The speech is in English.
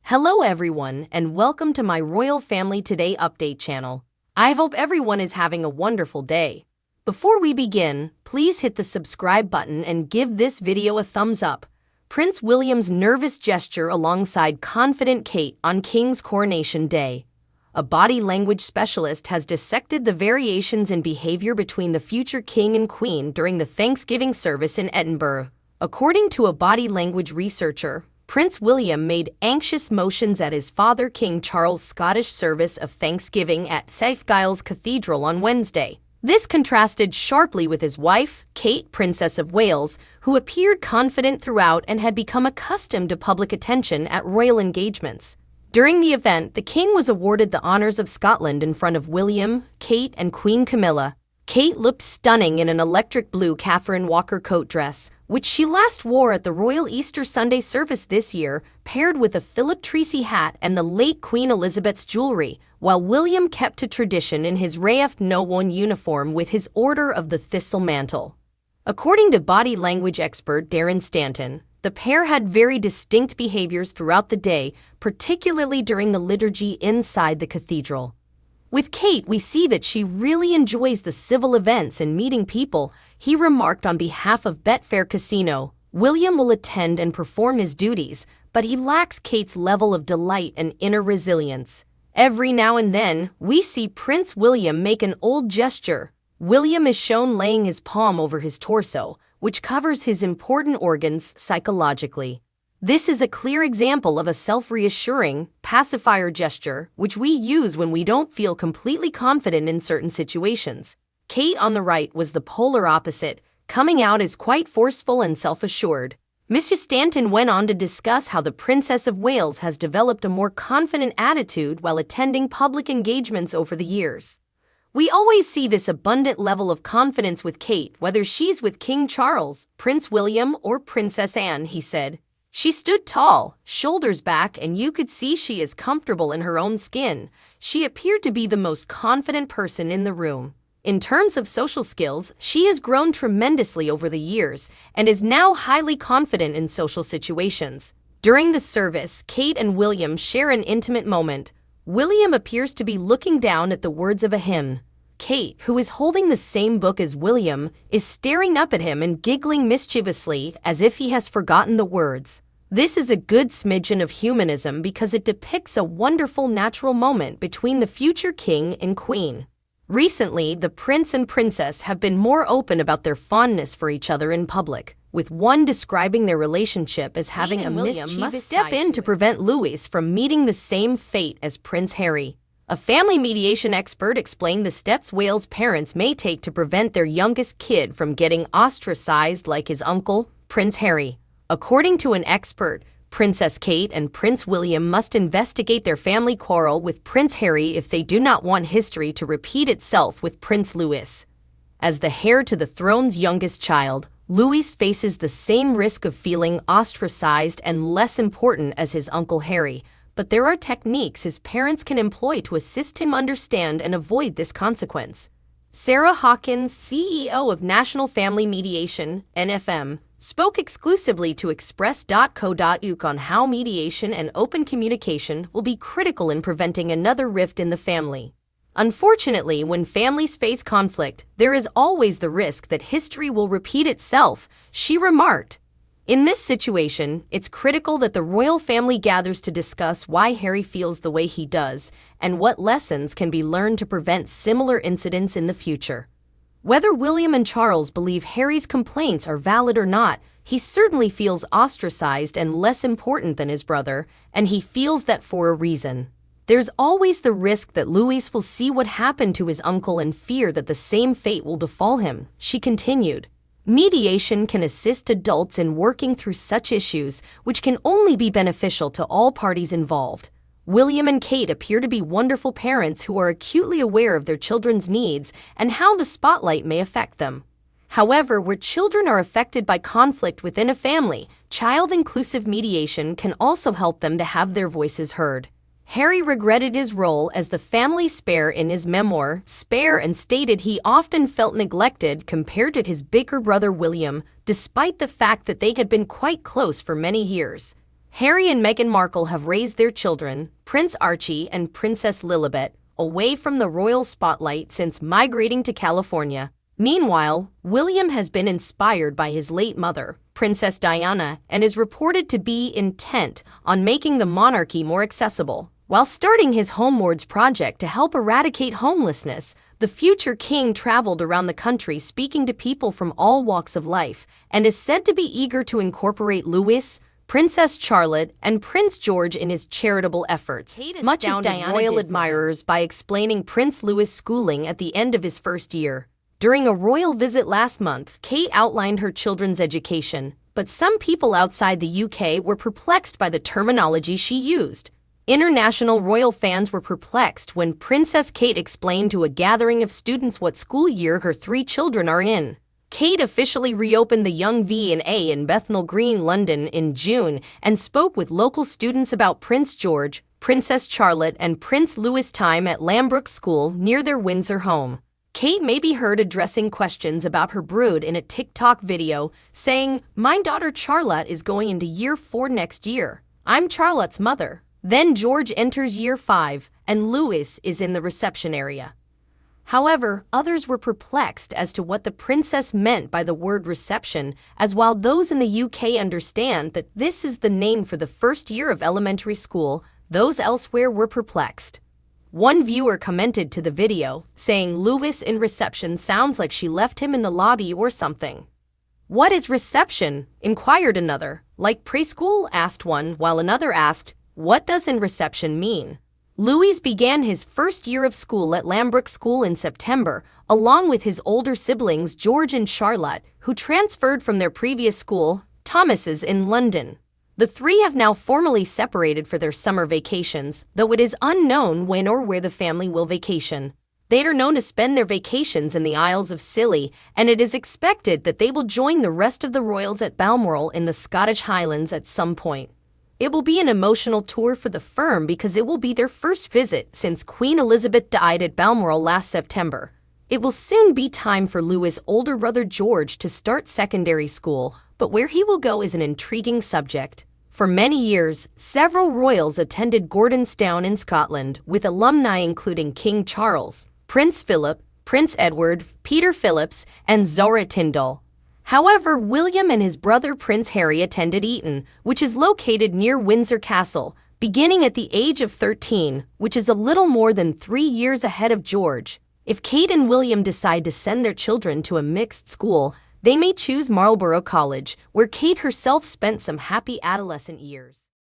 Hello everyone, and welcome to my Royal Family Today update channel. I hope everyone is having a wonderful day. Before we begin, please hit the subscribe button and give this video a thumbs up. Prince William's nervous gesture alongside confident Kate on King's coronation day. A body language specialist has dissected the variations in behavior between the future king and queen during the Thanksgiving service in Edinburgh. According to a body language researcher, Prince William made anxious motions at his father King Charles' Scottish service of Thanksgiving at St Giles Cathedral on Wednesday. This contrasted sharply with his wife, Kate, Princess of Wales, who appeared confident throughout and had become accustomed to public attention at royal engagements. During the event, the king was awarded the honours of Scotland in front of William, Kate, and Queen Camilla. Kate looked stunning in an electric blue Catherine Walker coat dress, which she last wore at the Royal Easter Sunday service this year, paired with a Philip Treacy hat and the late Queen Elizabeth's jewelry, while William kept to tradition in his Ralph No. 1 uniform with his Order of the Thistle mantle. According to body language expert Darren Stanton, the pair had very distinct behaviors throughout the day, particularly during the liturgy inside the cathedral. With Kate, we see that she really enjoys the civil events and meeting people, he remarked on behalf of Betfair Casino. William will attend and perform his duties, but he lacks Kate's level of delight and inner resilience. Every now and then, we see Prince William make an old gesture. William is shown laying his palm over his torso, which covers his important organs psychologically. This is a clear example of a self-reassuring, pacifier gesture, which we use when we don't feel completely confident in certain situations. Kate on the right was the polar opposite, coming out as quite forceful and self-assured. Mr. Stanton went on to discuss how the Princess of Wales has developed a more confident attitude while attending public engagements over the years. We always see this abundant level of confidence with Kate, whether she's with King Charles, Prince William, or Princess Anne, he said. She stood tall, shoulders back, and you could see she is comfortable in her own skin. She appeared to be the most confident person in the room. In terms of social skills, she has grown tremendously over the years and is now highly confident in social situations. During the service, Kate and William share an intimate moment. William appears to be looking down at the words of a hymn. Kate, who is holding the same book as William, is staring up at him and giggling mischievously as if he has forgotten the words. This is a good smidgen of humanism because it depicts a wonderful natural moment between the future king and queen. Recently, the prince and princess have been more open about their fondness for each other in public, with one describing their relationship as having a mischievous step in to prevent Louis from meeting the same fate as Prince Harry. A family mediation expert explained the steps Wales' parents may take to prevent their youngest kid from getting ostracized like his uncle, Prince Harry. According to an expert, Princess Kate and Prince William must investigate their family quarrel with Prince Harry if they do not want history to repeat itself with Prince Louis. As the heir to the throne's youngest child, Louis faces the same risk of feeling ostracized and less important as his uncle Harry, but there are techniques his parents can employ to assist him understand and avoid this consequence. Sarah Hawkins, CEO of National Family Mediation, NFM, spoke exclusively to Express.co.uk on how mediation and open communication will be critical in preventing another rift in the family. Unfortunately, when families face conflict, there is always the risk that history will repeat itself, she remarked. In this situation, it's critical that the royal family gathers to discuss why Harry feels the way he does and what lessons can be learned to prevent similar incidents in the future. Whether William and Charles believe Harry's complaints are valid or not, he certainly feels ostracized and less important than his brother, and he feels that for a reason. There's always the risk that Louis will see what happened to his uncle and fear that the same fate will befall him, she continued. Mediation can assist adults in working through such issues, which can only be beneficial to all parties involved. William and Kate appear to be wonderful parents who are acutely aware of their children's needs and how the spotlight may affect them. However, where children are affected by conflict within a family, child-inclusive mediation can also help them to have their voices heard. Harry regretted his role as the family spare in his memoir, Spare, and stated he often felt neglected compared to his bigger brother William, despite the fact that they had been quite close for many years. Harry and Meghan Markle have raised their children, Prince Archie and Princess Lilibet, away from the royal spotlight since migrating to California. Meanwhile, William has been inspired by his late mother, Princess Diana, and is reported to be intent on making the monarchy more accessible. While starting his Homewards project to help eradicate homelessness, the future king traveled around the country speaking to people from all walks of life and is said to be eager to incorporate Louis, Princess Charlotte, and Prince George in his charitable efforts, much as Diana royal admirers by explaining Prince Louis' schooling at the end of his first year. During a royal visit last month, Kate outlined her children's education, but some people outside the UK were perplexed by the terminology she used. International royal fans were perplexed when Princess Kate explained to a gathering of students what school year her 3 children are in. Kate officially reopened the Young V&A in Bethnal Green, London in June and spoke with local students about Prince George, Princess Charlotte, and Prince Louis' time at Lambrook School near their Windsor home. Kate may be heard addressing questions about her brood in a TikTok video, saying, "My daughter Charlotte is going into year 4 next year. I'm Charlotte's mother." Then George enters year 5, and Louis is in the reception area. However, others were perplexed as to what the princess meant by the word reception, as while those in the UK understand that this is the name for the first year of elementary school, those elsewhere were perplexed. One viewer commented to the video, saying Louis in reception sounds like she left him in the lobby or something. "What is reception?" inquired another. "Like preschool?" asked one, while another asked, "What does in reception mean?" Louis began his first year of school at Lambrook School in September, along with his older siblings George and Charlotte, who transferred from their previous school, Thomas's in London. The 3 have now formally separated for their summer vacations, though it is unknown when or where the family will vacation. They are known to spend their vacations in the Isles of Scilly, and it is expected that they will join the rest of the royals at Balmoral in the Scottish Highlands at some point. It will be an emotional tour for the firm because it will be their first visit since Queen Elizabeth died at Balmoral last September. It will soon be time for Louis' older brother George to start secondary school, but where he will go is an intriguing subject. For many years, several royals attended Gordonstoun in Scotland, with alumni including King Charles, Prince Philip, Prince Edward, Peter Phillips, and Zora Tindall. However, William and his brother Prince Harry attended Eton, which is located near Windsor Castle, beginning at the age of 13, which is a little more than 3 years ahead of George. If Kate and William decide to send their children to a mixed school, they may choose Marlborough College, where Kate herself spent some happy adolescent years.